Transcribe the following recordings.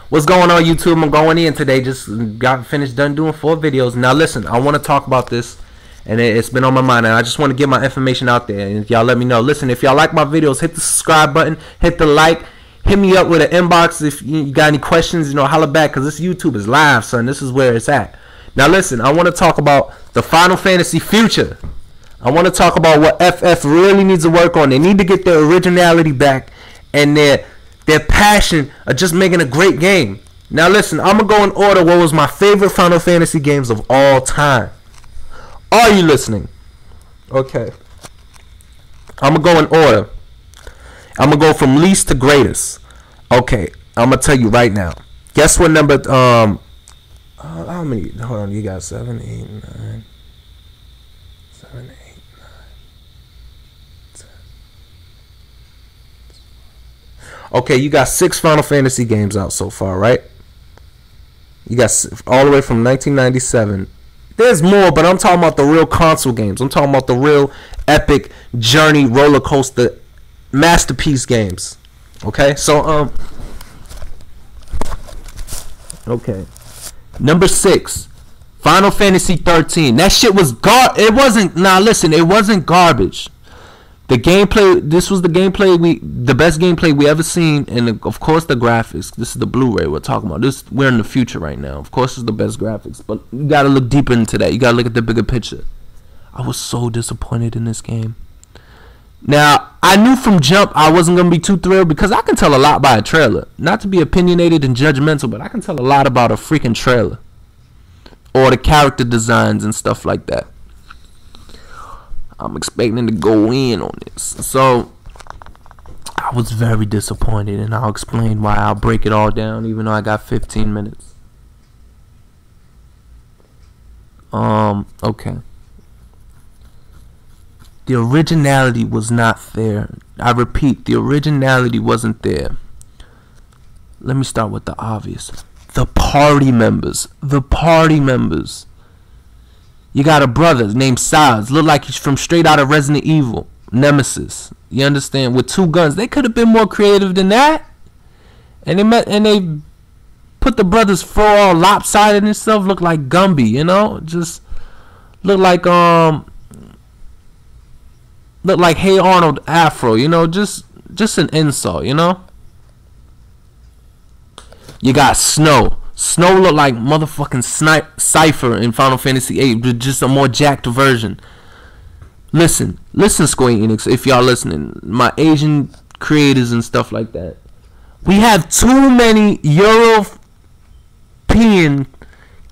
What's going on, YouTube? I'm going in today. Just got finished done doing 4 videos. Now listen, I want to talk about this, and it's been on my mind, and I just want to get my information out there, and y'all let me know. Listen, if y'all like my videos, hit the subscribe button, hit the like, hit me up with an inbox if you got any questions, you know, holla back, because this YouTube is live, son. This is where it's at. Now listen, I want to talk about the Final Fantasy future. I want to talk about what FF really needs to work on. They need to get their originality back and their passion of just making a great game. Now listen, I'm going to go in order what was my favorite Final Fantasy games of all time. Are you listening? Okay. I'm going to go in order. I'm going to go from least to greatest. Okay, I'm going to tell you right now. Guess what number, how many, hold on, you got 7, 8, 9, 7, 8, 9, 10. Okay, you got 6 Final Fantasy games out so far, right? You got all the way from 1997. There's more, but I'm talking about the real console games. I'm talking about the real epic journey roller coaster masterpiece games. Okay, so okay, number 6, Final Fantasy 13. That shit was it wasn't. Nah, listen, it wasn't garbage. The gameplay, this was the best gameplay we ever seen, and of course the graphics. This is the Blu-ray we're talking about. We're in the future right now. Of course, it's the best graphics, but you gotta look deeper into that. You gotta look at the bigger picture. I was so disappointed in this game. Now, I knew from jump I wasn't gonna be too thrilled because I can tell a lot by a trailer. Not to be opinionated and judgmental, but I can tell a lot about a freaking trailer or the character designs and stuff like that. I'm expecting to go in on this. So I was very disappointed, and I'll explain why. I'll break it all down, even though I got 15 minutes. Okay. The originality was not there. I repeat, the originality wasn't there. Let me start with the obvious. The party members. The party members. You got a brother named Saz, look like he's from straight out of Resident Evil, Nemesis. You understand? With 2 guns, they could have been more creative than that. And they put the brother's fur all lopsided and stuff, look like Gumby, you know, just look like Hey Arnold Afro, you know, just an insult, you know. You got Snow. Snow looked like motherfucking Cypher in Final Fantasy VIII, but just a more jacked version. Listen, Square Enix, if y'all listening, my Asian creators and stuff like that. We have too many European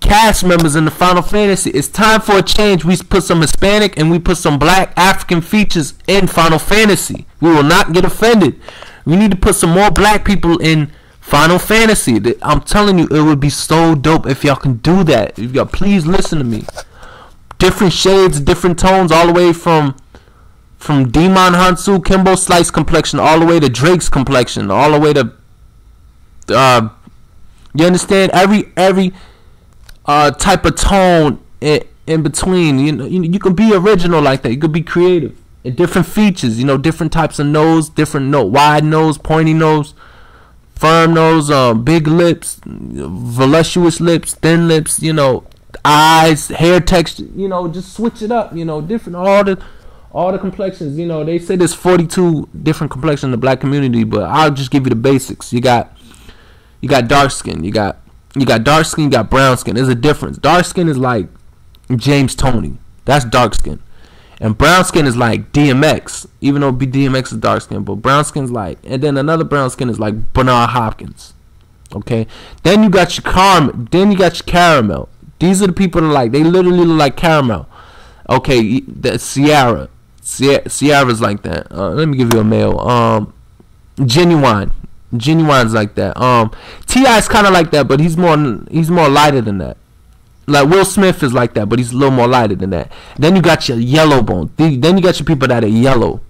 cast members in the Final Fantasy. It's time for a change. We put some Hispanic and we put some black African features in Final Fantasy. We will not get offended. We need to put some more black people in Final Fantasy. I'm telling you, it would be so dope if y'all can do that. If y'all please listen to me. Different shades, different tones, all the way from Demon Hansu, Kimbo Slice complexion, all the way to Drake's complexion, all the way to you understand, every type of tone in between. You know, you can be original like that. You could be creative. And different features, you know, different types of nose, different wide nose, pointy nose, firm nose, big lips, voluptuous lips, thin lips, you know, eyes, hair texture, you know, just switch it up, you know, different, all the complexions, you know. They say there's 42 different complexions in the black community, but I'll just give you the basics. You got dark skin, you got dark skin, you got brown skin. There's a difference. Dark skin is like James Toney, that's dark skin. And brown skin is like DMX, even though DMX is dark skin, but brown skin's like, and then another brown skin is like Bernard Hopkins. Okay, then you got your caramel. These are the people that like, they literally look like caramel. Okay, that's Sierra's like that. Let me give you a male. Genuine's like that. T.I.'s kind of like that, but he's more lighter than that. Like Will Smith is like that, but he's a little more lighter than that. Then you got your yellow bone. Then you got your people that are yellow.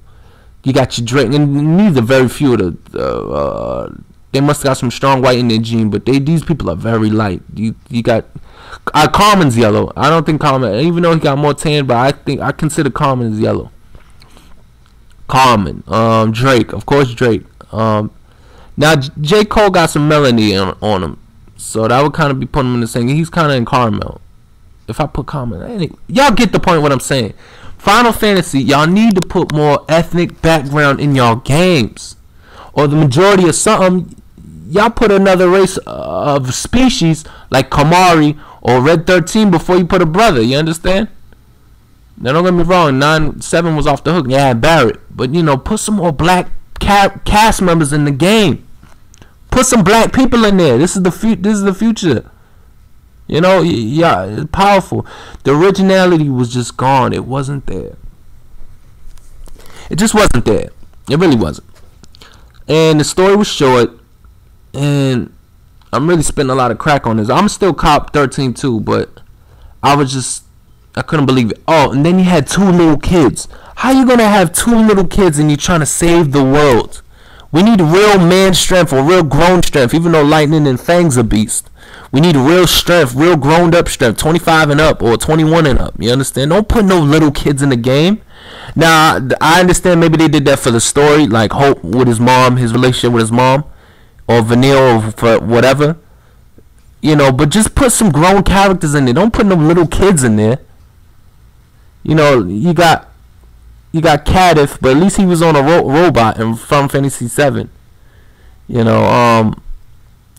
You got your Drake, and these are very few of the. They must have got some strong white in their gene, but these people are very light. You got Carmen's yellow. I don't think Carmen, even though he got more tan, but I consider Carmen as yellow. Carmen, Drake, of course Drake. Now J. Cole got some melody on him, so that would kind of be putting him in the same. He's kind of in caramel. If I put caramel, y'all get the point. What I'm saying. Final Fantasy, y'all need to put more ethnic background in y'all games, or the majority of something. Y'all put another race of species like Kamari or Red 13 before you put a brother. You understand? Now don't get me wrong. 9-7 was off the hook. Yeah, Barrett, but you know, put some more black cast members in the game. Put some black people in there. This is the future. You know, yeah, it's powerful. The originality was just gone. It wasn't there. It just wasn't there. It really wasn't. And the story was short. And I'm really spending a lot of crack on this. I'm still cop 13 too, but I couldn't believe it. Oh, and then you had 2 little kids. How you gonna have 2 little kids and you're trying to save the world? We need real man strength or real grown strength, even though Lightning and Fang's a beast. We need real strength, real grown up strength, 25 and up or 21 and up. You understand? Don't put no little kids in the game. Now, I understand maybe they did that for the story, like Hope with his mom, his relationship with his mom, or Vanille, or for whatever. You know, but just put some grown characters in there. Don't put no little kids in there. You know, you got Cadif, but at least he was on a robot in Final Fantasy 7. You know,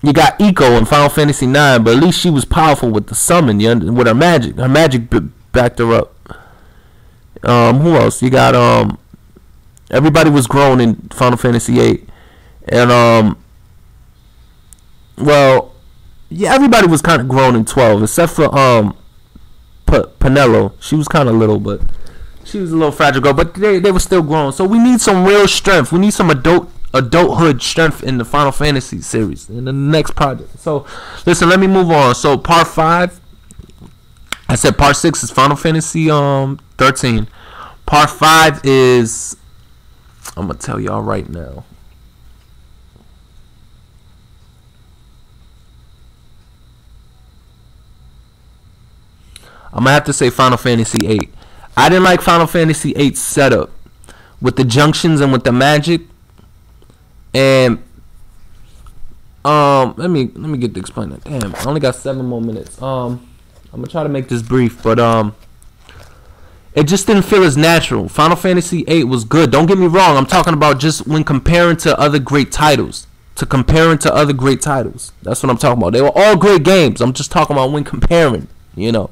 you got Eco in Final Fantasy 9, but at least she was powerful with the summon, with her magic. Her magic backed her up. Who else? You got everybody was grown in Final Fantasy 8, and well, yeah, everybody was kind of grown in 12, except for Penelo. She was kind of little, but she was a little fragile girl, but they were still grown. So we need some real strength. We need some adulthood strength in the Final Fantasy series in the next project. So listen, let me move on. So part 5, I said part 6 is Final Fantasy 13. Part 5 is, I'm gonna tell y'all right now. I'm gonna have to say Final Fantasy 8. I didn't like Final Fantasy 8's setup with the junctions and with the magic. And let me get to explain that. Damn, I only got 7 more minutes. I'm gonna try to make this brief, but it just didn't feel as natural. Final Fantasy 8 was good. Don't get me wrong. I'm talking about just when comparing to other great titles. That's what I'm talking about. They were all great games. I'm just talking about when comparing. You know,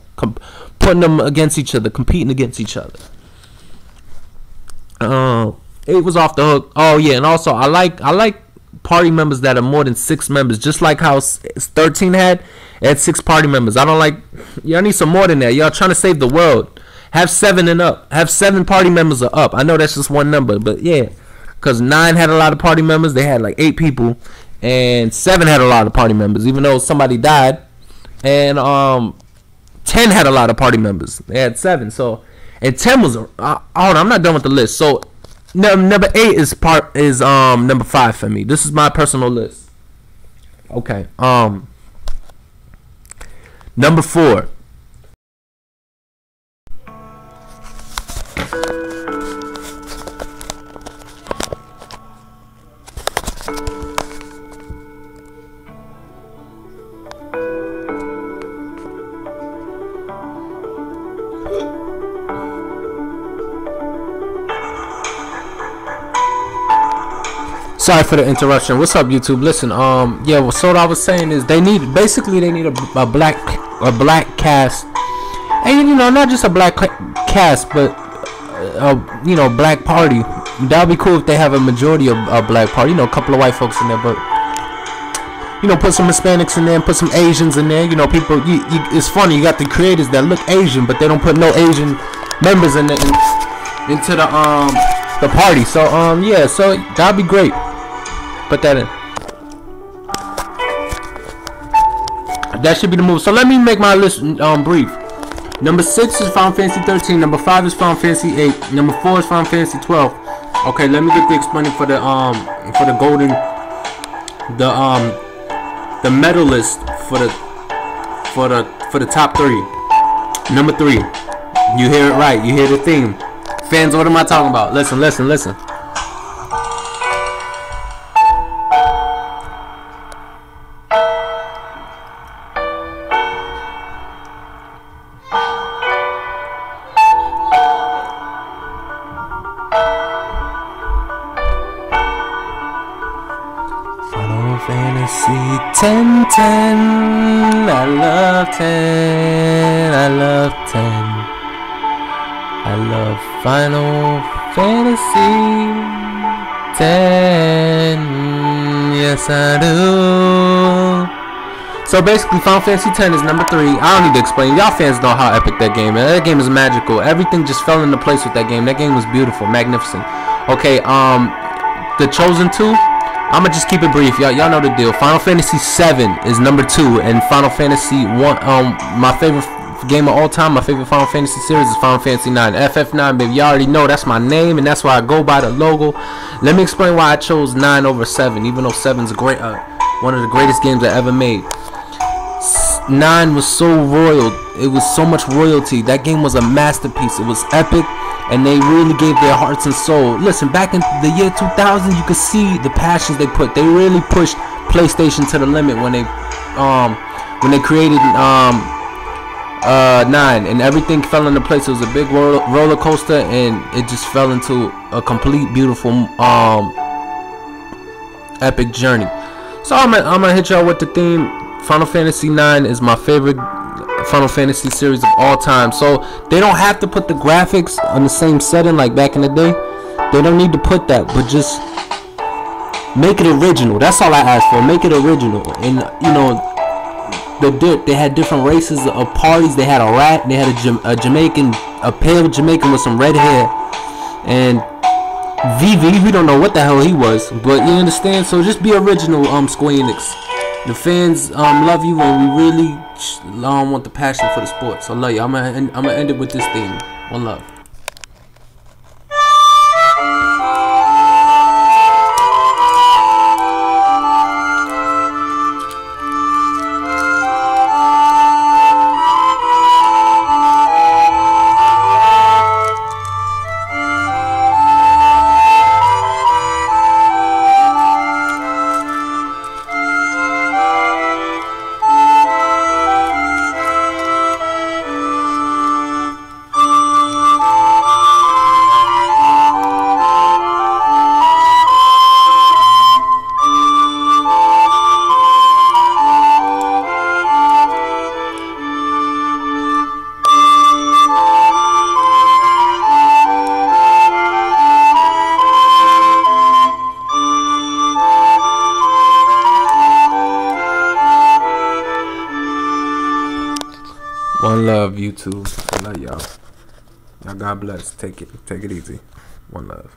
putting them against each other, competing against each other. 8 was off the hook. Oh yeah, and also I like party members that are more than 6 members, just like how 13 had 6 party members. I don't like. Y'all need some more than that. Y'all trying to save the world. Have 7 and up. Have 7 party members or up. I know that's just one number, but yeah, because 9 had a lot of party members. They had like 8 people, and 7 had a lot of party members, even though somebody died. And 10 had a lot of party members. They had 7. So, and 10 was hold on, I'm not done with the list. So number 8 is number 5 for me. This is my personal list. Okay. Number 4. Sorry for the interruption. What's up, YouTube? Listen, yeah. Well, so what I was saying is they need a black cast, and you know, not just a black cast, but you know, black party. That'd be cool if they have a majority of a black party. You know, a couple of white folks in there, but you know, put some Hispanics in there, and put some Asians in there. You know, people. It's funny. You got the creators that look Asian, but they don't put no Asian members into the party. So yeah. So that'd be great. Put that in. That should be the move. So let me make my list brief. Number 6 is Final Fantasy 13. Number 5 is Final Fantasy 8. Number 4 is Final Fantasy 12. Okay, let me get the explaining for the golden, the medal list for the top 3. Number 3. You hear it right. You hear the theme. Fans, what am I talking about? Listen. Fantasy 10. I love 10. I love 10. I love Final Fantasy 10. Yes, I do. So basically, Final Fantasy 10 is number 3. I don't need to explain. Y'all fans know how epic that game is. That game is magical. Everything just fell into place with that game. That game was beautiful, magnificent. Okay, The Chosen 2. I'ma just keep it brief. Y'all know the deal. Final Fantasy 7 is number 2, and Final Fantasy 1. My favorite game of all time, my favorite Final Fantasy series is Final Fantasy 9. FF9, baby. Y'all already know that's my name, and that's why I go by the logo. Let me explain why I chose 9 over 7, even though 7's great, one of the greatest games I ever made. 9 was so royal. It was so much royalty. That game was a masterpiece. It was epic, and they really gave their hearts and soul. Listen, back in the year 2000, you could see the passions they put. They really pushed PlayStation to the limit when they created 9, and everything fell into place. It was a big roller coaster, and it just fell into a complete, beautiful, epic journey. So I'm gonna hit y'all with the theme. Final Fantasy 9 is my favorite Final Fantasy series of all time. So they don't have to put the graphics on the same setting like back in the day. They don't need to put that, but just make it original. That's all I ask for. Make it original. And you know, they had different races of parties. They had a rat. They had a Jamaican, a pale Jamaican with some red hair, and Vivi. We don't know what the hell he was, but you understand. So just be original, Square Enix. The fans love you, and we really want the passion for the sport. So love you. I'm gonna end it with this theme. One love. One love, YouTube. I love y'all. Y'all, God bless. Take it easy. One love.